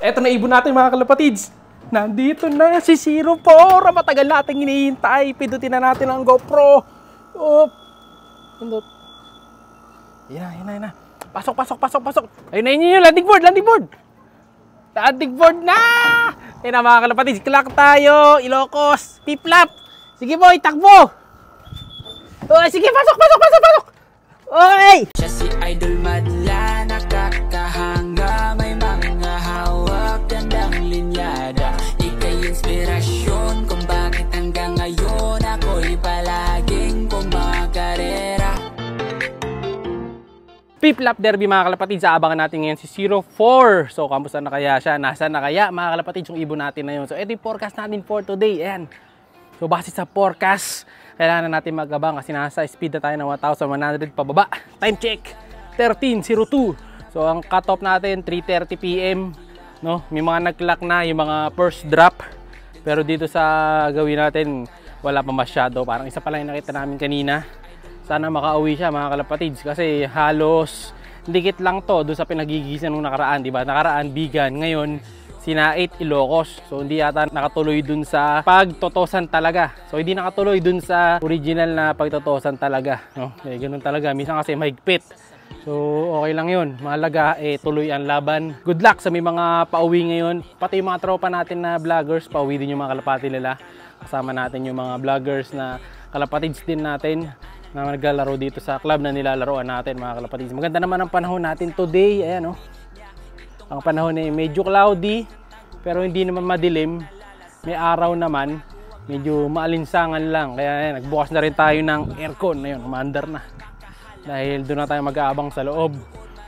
Eto na ibon natin mga kalapatids. Nandito na si 04. Matagal nating hinihintay. Pindutin na natin ang GoPro. Pindot. Yan na. Pasok. Ayun na yun. Landing board. Landing board na! Ayun na mga kalapatids. Clock tayo. Ilocos. Piplap. Sige boy, takbo. Sige, pasok. Oy! Siya si Idol Madla, nakakahanga, may mga hawak, gandang linyada. Ika'y inspirasyon kung bakit hanggang ngayon ako'y palaging pumakarera. Piplap Derby mga kalapatids, aabangan natin ngayon si 04. So, kamusta na kaya siya? Nasaan na kaya mga kalapatids yung ibon natin na yun? So, ito yung forecast natin for today. Ayan. So, base sa forecast, kailangan natin magabang kasi nasa speed na tayo ng 1,100 pababa. Time check, 13:02. So, ang cut-off natin, 3:30 PM. No? May mga nag-clock na, yung mga first drop. Pero dito sa gawin natin, wala pa masyado. Parang isa pa lang yung nakita namin kanina. Sana makauwi siya mga kalapatids. Kasi halos dikit lang to doon sa pinagigisan nung nakaraan. Diba? Nakaraan, Bigan. Ngayon, Sinait, Ilocos. So hindi yata nakatuloy dun sa pagtotosan talaga. So hindi nakatuloy dun sa original na pagtotosan talaga, no? Ganun talaga. Minsan kasi mahigpit. So okay lang yun. Mahalaga tuloy ang laban. Good luck sa may mga pauwi ngayon. Pati yung mga tropa natin na vloggers, pauwi din yung mga kalapati nila. Kasama natin yung mga vloggers na kalapatids din natin na naglalaro dito sa club na nilalaroan natin mga kalapatids. Maganda naman ang panahon natin today. Ayan, no? Ang panahon ay medyo cloudy pero hindi naman madilim. May araw naman, medyo maalinsangan lang. Kaya nagbukas na rin tayo ng aircon. Ayun, umandar na. Dahil doon na tayo mag-aabang sa loob.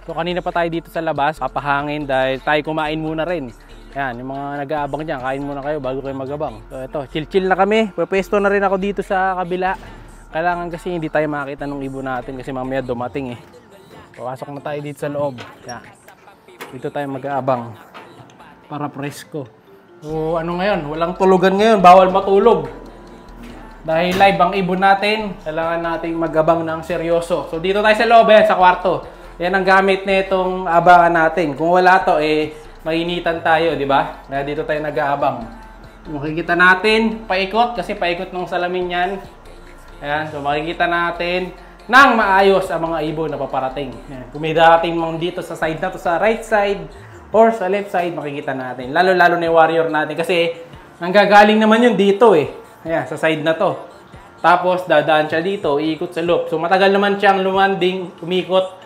So kanina pa tayo dito sa labas, papahangin dahil tayo kumain muna rin. Ayan, yung mga nag-aabang dyan, kain muna kayo bago kayo mag-abang. So ito, chill na kami. Pwesto na rin ako dito sa kabila. Kailangan kasi hindi tayo makita ng ibon natin kasi mamaya dumating eh. Papasok na tayo dito sa loob. Ayan. Dito tayo mag-aabang para presko. So ano ngayon, walang tulugan ngayon, bawal matulog. Dahil live ang ibon natin, kailangan nating mag-abang ng seryoso. So dito tayo sa loob, sa kwarto. Yan ang gamit nitong abangan natin. Kung wala to, mainitan tayo, di ba? Kaya dito tayo nag-aabang. Makikita natin, paikot, kasi paikot ng salamin yan. Ayan, so makikita natin nang maayos ang mga ibon na paparating. Ayan. Kung may darating mong dito sa side na to, sa right side or sa left side, makikita natin. Lalo-lalo na yung warrior natin kasi nanggagaling naman yun dito eh. Ayan, sa side na to. Tapos dadaan siya dito, iikot sa loop. So matagal naman siyang lumanding, umikot.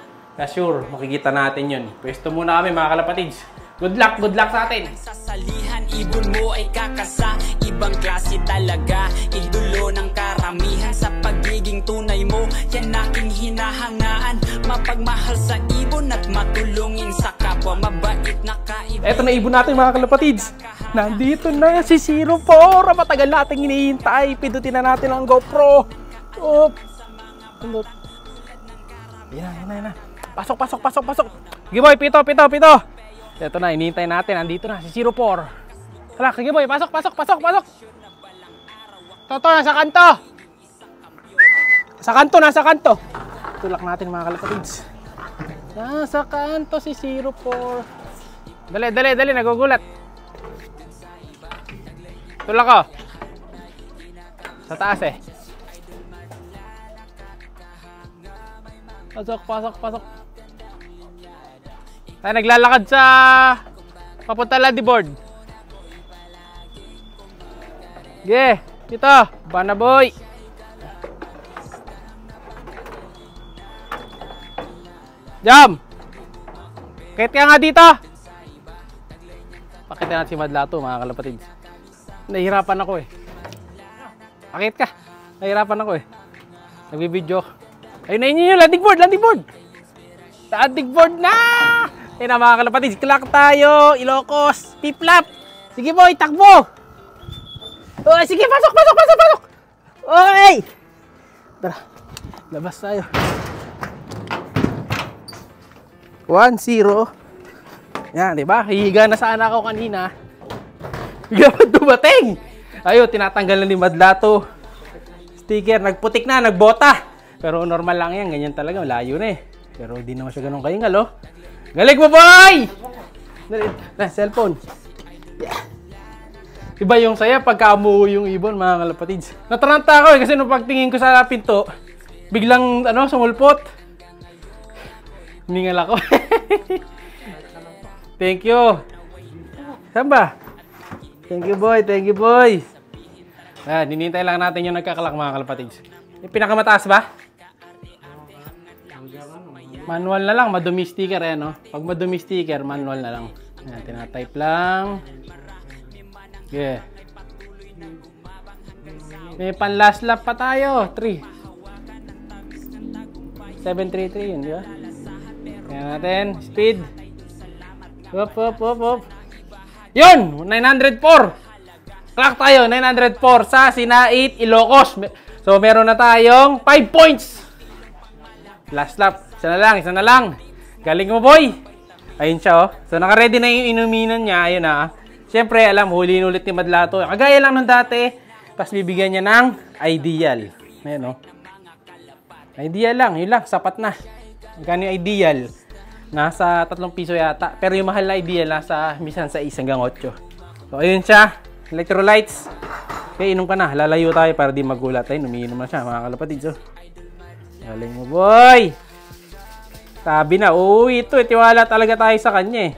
Sure, makikita natin yun. Pwesto muna kami mga kalapatids. Good luck sa atin. Sasalihan, ibon mo ay kakasa. Ibang klase talaga, idolo ng karamihan. Sa pagiging tunay mo, yan aking hinahangaan. Mapagmahal sa ibon at matulungin sa kapwa. Mabait na kaibigan. Eto na ibon natin mga kalapatids. Nandito na si 04. Matagal nating hinihintay. Pindutin na natin ang GoPro. Pindot. Yan na. Pasok. Sige boy, pito. Ito na, hinihintay natin. Nandito na si 04. Hala, sige boy, pasok. Toto, nasa kanto. Nasa kanto. Tulak natin mga kalapatids. Nasa kanto si 04. Dali, nagugulat. Tulak ko. Sa taas eh. Pasok. Ay, naglalakad sa papunta Landing board. Sige, dito. Bana boy. Jam. Kahit ka nga dito. Pakita natin si Madlato mga kalapatids. Nahihirapan ako eh. Pakit ka. Nahihirapan ako eh. Nagbibideo. Ayun na yun, landing board. Landing board na! Ayun na mga kalapatids, clock tayo, Ilocos, piplap. Sige boy, takbo. Sige, pasok. Oy! Tara, labas tayo. 1-0. Yan, diba? Hihiga na sana ako kanina. Higa pa dumating. Ayun, tinatanggal na ni Madlato. Sticker, nagputik na, nagbota. Pero normal lang yan, ganyan talaga, malayo na eh. Pero hindi naman siya ganun kaingal, oh. Galing mo, boy! Cellphone. Yeah. Iba yung saya pagka umuwi yung ibon, mga kalapatids. Nataranta ako kasi nung pagtingin ko sa pinto, biglang sumulpot. Hiningal ako. Thank you. Saan ba? Thank you boy, thank you boy. Hinintay lang natin yung nagkakalak, mga kalapatids. Yung pinakamataas ba? Manual na lang, madumi sticker Pag madumi sticker, manual na lang. Ayan, tinatype lang. Yeah. May pan last lap pa tayo. 3. 733 yun, di ba? Kaya natin. Speed. Up. Yun! 904! Clock tayo. 904 sa Sinait, Ilocos. So, meron na tayong 5 points. Last lap. Isa na lang. Galing mo, boy. Ayun siya, oh. So, naka-ready na yung inuminan niya. Ayun na. Siyempre, alam, huliin ulit ni Madlato. Kagaya lang nung dati, tapos bibigyan niya ng ideal. Ayan, no? Ideal lang, yun lang, sapat na. Magkano yung ideal? Nasa 3 piso yata. Pero yung mahal na ideal, nasa misan sa 1 hanggang 8. So, ayun siya. Electrolytes. Okay, inom ka na. Lalayo tayo para di magulat. Ayun, umiinom na siya, mga kalapatids. Galing mo, boy! Sabi na, uy, tiwala talaga tayo sa kanya,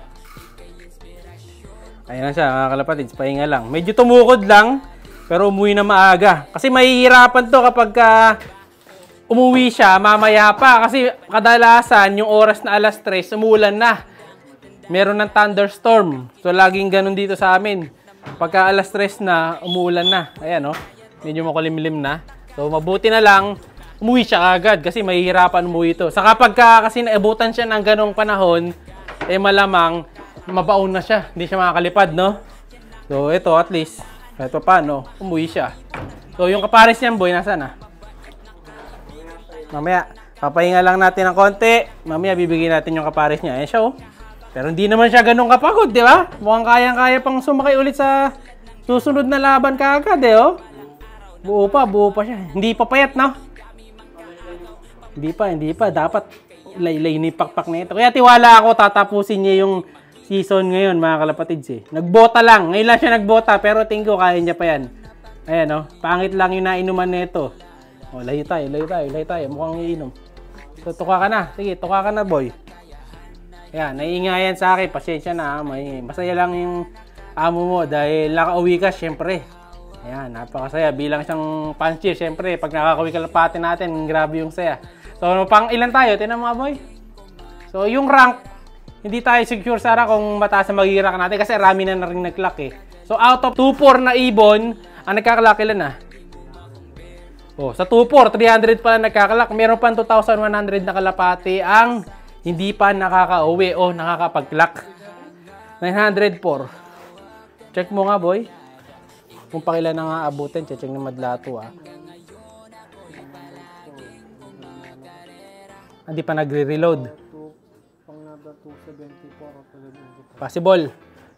Ayan na siya, mga kalapatids, pahinga lang. Medyo tumukod lang, pero umuwi na maaga. Kasi mahihirapan to kapag umuwi siya, mamaya pa. Kasi kadalasan, yung oras na alas 3, umuulan na. Meron ng thunderstorm. So, laging ganun dito sa amin. Pagka alas 3 na, umuulan na. Ayan, no? Medyo makulimlim na. So, mabuti na lang, umuwi siya agad kasi mahihirapan umuwi ito. Saka pagka kasi naabutan siya ng ganong panahon, malamang, mabaon na siya. Hindi siya makakalipad, no? So, ito at least, kahit pa paano, umuwi siya. So, yung kapares niyan, boy, nasaan na? Mamaya, papahinga lang natin ng konti. Mamaya, bibigyan natin yung kapares niya. Ayan siya, oh. Pero hindi naman siya ganun kapagod, di ba? Mukhang kayang-kaya pang sumakay ulit sa susunod na laban kaagad, oh. Buo pa siya. Hindi pa payat, no? Hindi pa. Dapat laylay ni pakpak na ito. Kaya tiwala ako, tatapusin niya yung season ngayon, mga kalapatids, Nagbota lang. Ngayon lang siya nagbota, pero tingin ko kaya niya pa yan. Ayan, no? Pangit lang yung nainuman nito. Oh, layo tayo. Mukhang iinom. So, tuka ka na. Sige, tuka ka na, boy. Ayan, naiingayan sa akin. Pasensya na, masaya lang yung amo mo dahil nakauwi ka, syempre. Ayan, napakasaya. Bilang isang puncher, syempre, pag nakakauwi ka lapate natin, grabe yung saya. So, pang ilan tayo? Tingnan mga boy. So, yung rank, hindi tayo secure sana kung mataas na magiging rank natin kasi rami na rin nag-clock, So, out of 2-4 na ibon, ang nagkakalak ilan na? Oh, sa 2-4, 300 pa na nagkakalak. Meron pa 2,100 na kalapati ang hindi pa nakaka-uwi o nakakapag-clock. 904. Check mo nga, boy. Kung pakilan na nga abutin, check ng Madlato, Hindi pa nagre-reload. Possible.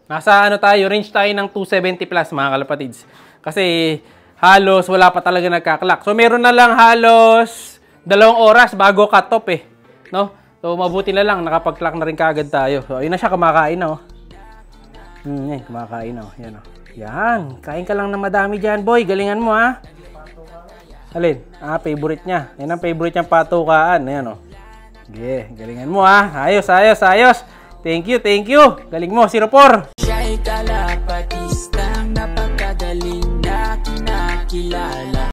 Nasa tayo, range tayo ng 270 plus, mga kalapatids. Kasi halos wala pa talaga nagkaklak. So meron na lang halos 2 oras bago cut-off, no? So mabuti na lang nakapag-clock na rin kaagad tayo. So ayun na siya, kumakain na, kumakain na, yan, Yan, kain ka lang na madami diyan, boy. Galingan mo, Alin? Favorite niya. Yan ang favorite niyang patukaan. Ayan, Okay, galingan mo, Ayos. Thank you. Galing mo, 04. Siya'y kalapatistang napakagaling na kinakilala.